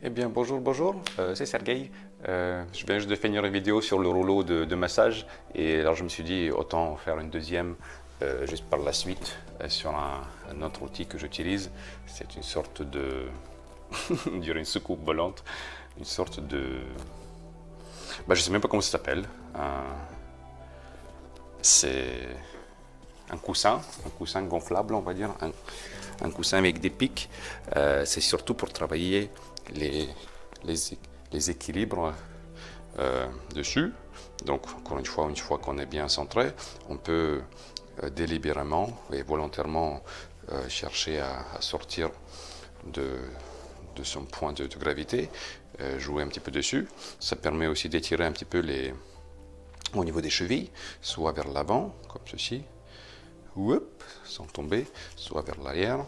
Eh bien, bonjour, c'est Sergueï. Je viens juste de finir une vidéo sur le rouleau de massage et alors je me suis dit autant faire une deuxième juste par la suite sur un autre outil que j'utilise. C'est une sorte de, on dirait une soucoupe volante, une sorte de, je sais même pas comment ça s'appelle. C'est un coussin gonflable, on va dire, un coussin avec des pics. C'est surtout pour travailler les, les, les équilibres dessus. Donc, encore une fois qu'on est bien centré, on peut délibérément et volontairement chercher à sortir de, de son point de gravité, jouer un petit peu dessus. Ça permet aussi d'étirer un petit peu au niveau des chevilles, soit vers l'avant, comme ceci, Oup, sans tomber, soit vers l'arrière.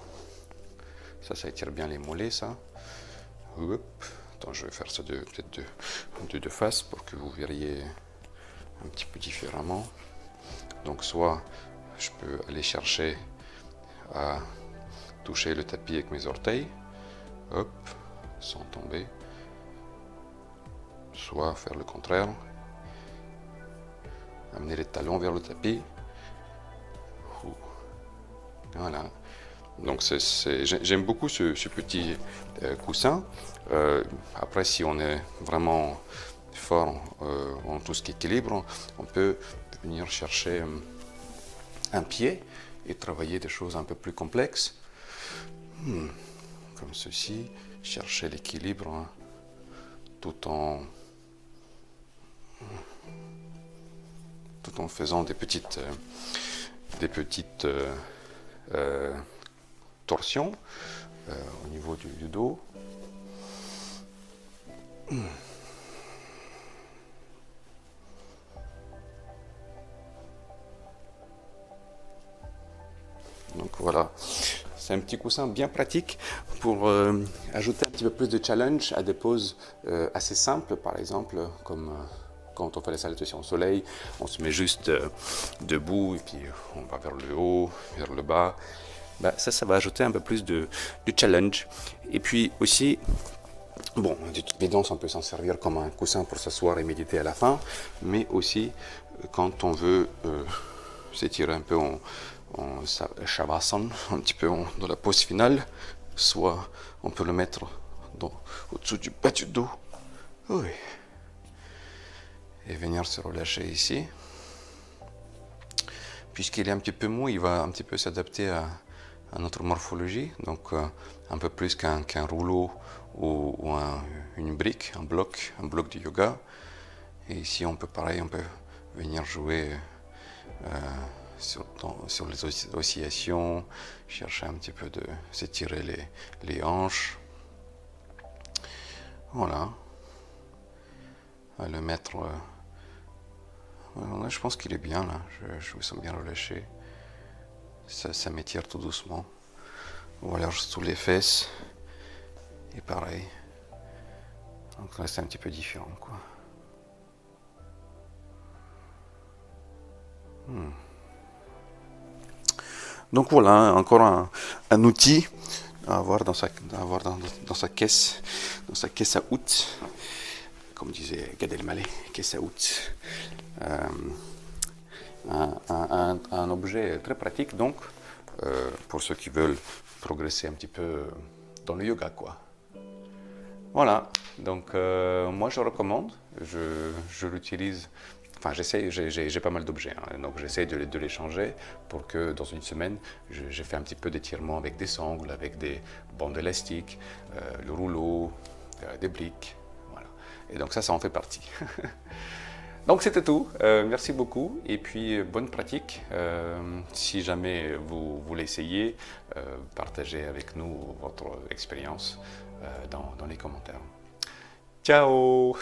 Ça étire bien les mollets, ça. Oup. Attends, je vais faire ça peut-être de face pour que vous verriez un petit peu différemment. Donc, soit je peux aller chercher à toucher le tapis avec mes orteils, hop, sans tomber. Soit faire le contraire, amener les talons vers le tapis. Voilà. Donc j'aime beaucoup ce petit coussin. Après, si on est vraiment fort en tout ce qui est équilibre, on peut venir chercher un pied et travailler des choses un peu plus complexes. Comme ceci, chercher l'équilibre hein, tout en faisant des petites torsions au niveau du dos. Donc voilà, c'est un petit coussin bien pratique pour ajouter un petit peu plus de challenge à des poses assez simples, par exemple, comme quand on fait les salutations au soleil, on se met juste debout et puis on va vers le haut, vers le bas. Ça va ajouter un peu plus de challenge. Et puis aussi, bon, de toute évidence, on peut s'en servir comme un coussin pour s'asseoir et méditer à la fin, mais aussi quand on veut s'étirer un peu en shavasana, un petit peu dans la pose finale, soit on peut le mettre au-dessous du bas du dos. Oui. Et venir se relâcher ici. Puisqu'il est un petit peu mou, il va un petit peu s'adapter à notre morphologie, donc un peu plus qu'un rouleau ou une brique, un bloc de yoga. Et ici, on peut pareil, on peut venir jouer sur les oscillations, chercher un petit peu de s'étirer les hanches. Voilà. À le mettre. Je pense qu'il est bien là. Je me sens bien relâché. Ça m'étire tout doucement. Ou alors sous les fesses. Et pareil. Donc là, c'est un petit peu différent, quoi. Donc voilà, encore un outil à avoir dans sa caisse, à outils, comme disait Gad Elmaleh, caisse à outils. Un objet très pratique donc pour ceux qui veulent progresser un petit peu dans le yoga, quoi. Voilà, donc moi je recommande, je l'utilise. Enfin, j'ai pas mal d'objets, hein, donc j'essaie de les changer pour que dans une semaine, j'ai fait un petit peu d'étirement avec des sangles, avec des bandes élastiques, le rouleau, des briques, voilà. Et donc ça en fait partie. Donc c'était tout, merci beaucoup et puis bonne pratique. Si jamais vous l'essayez, partagez avec nous votre expérience dans les commentaires. Ciao